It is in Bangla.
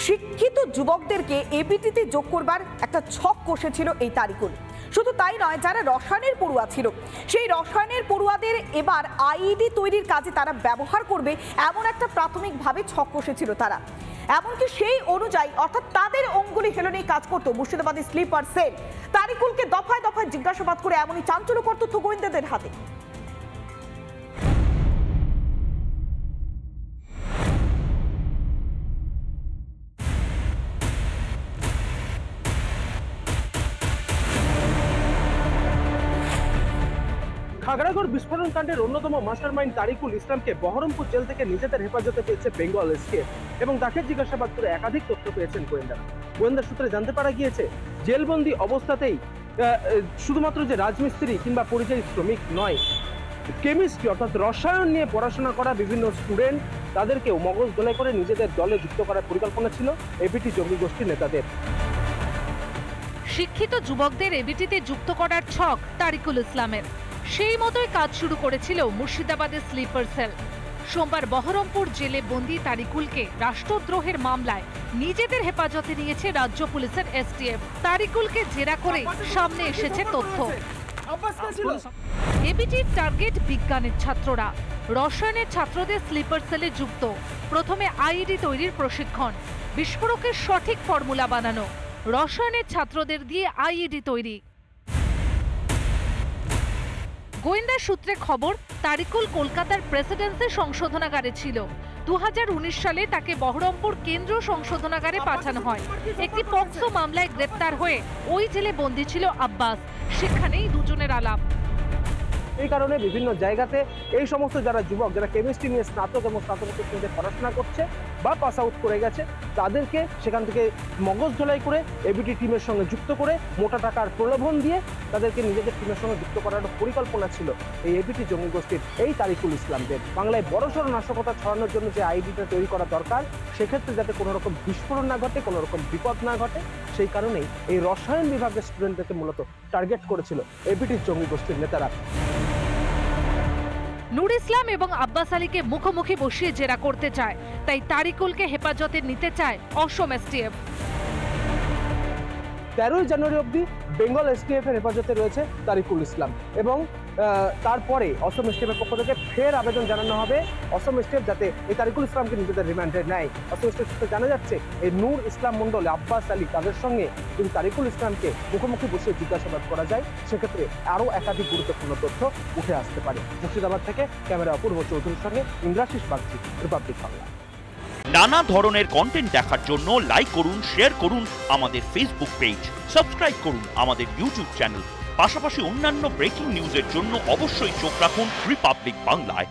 শিক্ষিত যুবকদেরকে এবিটিতে যোগ করবার একটা ছক কষেছিল এই তারিকুল। শুধু তাই নয়, যারা রসায়নের পড়ুয়া ছিল সেই রসায়নের পড়ুয়াদের এবার আইইডি তৈরির কাজে তারা ব্যবহার করবে এমন একটা প্রাথমিকভাবে ছক কষেছিল তারা। এমনকি সেই অনুযায়ী অর্থাৎ তাদের অঙ্গুলি হেলনেই কাজ করতো মুর্শিদাবাদী স্লিপার সেল। তারিকুলকে দফায় দফায় জিজ্ঞাসাবাদ করে এমনই চাঞ্চল্যকর তথ্য গোয়েন্দাদের হাতে। খাগড়াগড় বিস্ফোরণ কাণ্ডের অন্যতম মাস্টারমাইন্ড তারিকুল ইসলামকে বহরমপুর জেল থেকে নিজেদের হেফাজতে পেয়েছে বেঙ্গল এসটিএফ এবং তাকে জিজ্ঞাসাবাদ করে একাধিক তথ্য পেয়েছেন গোয়েন্দারা। গোয়েন্দা সূত্রে জানতে পারা গিয়েছে, জেলবন্দি অবস্থাতেই শুধুমাত্র যে রাজমিস্ত্রি কিংবা পরিযায়ী শ্রমিক নয়, কেমিস্ট্রি অর্থাৎ রসায়ন নিয়ে পড়াশোনা করা বিভিন্ন স্টুডেন্ট তাদেরকেও মগজ ধোলাই করে নিজেদের দলে যুক্ত করার পরিকল্পনা ছিল এবিটি জঙ্গি গোষ্ঠীর নেতাদের। শিক্ষিত যুবকদের এবিটিতে যুক্ত করার ছক তারিকুল ইসলামের। সেই মতোই কাজ শুরু করেছিল মুর্শিদাবাদের স্লিপার সেল। সোমবার বহরমপুর জেলে বন্দি তারিকুলকে রাষ্ট্রদ্রোহের মামলায় নিজেদের হেফাজতে নিয়েছে রাজ্য পুলিশের এসটিএফ। তারিকুলকে জেরা করে সামনে এসেছে তথ্য। এবিটির টার্গেট বিজ্ঞানের ছাত্ররা, রসায়নের ছাত্রদের স্লিপার সেলে যুক্ত। প্রথমে আইইডি তৈরির প্রশিক্ষণ, বিস্ফোরকের সঠিক ফর্মুলা বানানো, রসায়নের ছাত্রদের দিয়ে আইইডি তৈরি। গোয়েন্দা সূত্রে খবর, তারিকুল কলকাতার প্রেসিডেন্সি সংশোধনাগারে ছিল। 2019 সালে তাকে বহরমপুর কেন্দ্র সংশোধনাগারে পাঠানো হয়। একটি পক্সো মামলায় গ্রেপ্তার হয়ে ওই জেলে বন্দী ছিল আব্বাস। সেখানেই দুজনের আলাপ। এই কারণে বিভিন্ন জায়গাতে এই সমস্ত যারা যুবক যারা কেমিস্ট্রি নিয়ে স্নাতক এবং স্নাতকোত্তর শ্রেণীতে পড়াশোনা করছে বা পাস আউট করে গেছে, তাদেরকে সেখান থেকে মগজ ধোলাই করে এবিটি টিমের সঙ্গে যুক্ত করে মোটা টাকার প্রলোভন দিয়ে তাদেরকে নিজেদের টিমের সঙ্গে যুক্ত করার পরিকল্পনা ছিল এই এবিটি জঙ্গি গোষ্ঠীর এই তারিকুল ইসলামদের। বাংলায় বড়সড় নাশকতা ছড়ানোর জন্য যে আইডিটা তৈরি করা দরকার, সেক্ষেত্রে যাতে কোনো রকম বিস্ফোরণ না ঘটে, কোনো রকম বিপদ না ঘটে, সেই কারণেই এই রসায়ন বিভাগের স্টুডেন্টদেরকে মূলত টার্গেট করেছিল এবিটির জঙ্গি গোষ্ঠীর নেতারা। নূর ইসলাম এবং আব্বাস আলীকে মুখোমুখি বসিয়ে জেরা করতে চায়, তাই তারিকুলকে হেফাজতে নিতে চায় অসম এসটিএফ। 13 জানুয়ারি অবধি বেঙ্গল এসটিএফ এর হেফাজতে রয়েছে তারিকুল ইসলাম এবং তারপরে অসম এসটিএফের পক্ষ থেকে ফের আবেদন জানানো হবে অসম এসটিএফ যাতে এই তারিকুল ইসলামকে নিজেদের রিমান্ডে নেয়। অসম এসটিএফ সূত্রে জানা যাচ্ছে, এই নূর ইসলাম মন্ডল, আব্বাস আলী, তাদের সঙ্গে যদি তারিকুল ইসলামকে মুখোমুখি বসিয়ে জিজ্ঞাসাবাদ করা যায়, সেক্ষেত্রে আরও একাধিক গুরুত্বপূর্ণ তথ্য উঠে আসতে পারে। মুর্শিদাবাদ থেকে ক্যামেরা অপূর্ব চৌধুরীর সঙ্গে ইন্দ্রাশিস বাগচি, রিপাবলিক বাংলা। নানা ধরনের কন্টেন্ট দেখার জন্য লাইক করুন, শেয়ার করুন আমাদের ফেসবুক পেজ, সাবস্ক্রাইব করুন আমাদের ইউটিউব চ্যানেল। পাশাপাশি অন্যান্য ব্রেকিং নিউজের জন্য অবশ্যই চোখ রাখুন রিপাবলিক বাংলায়।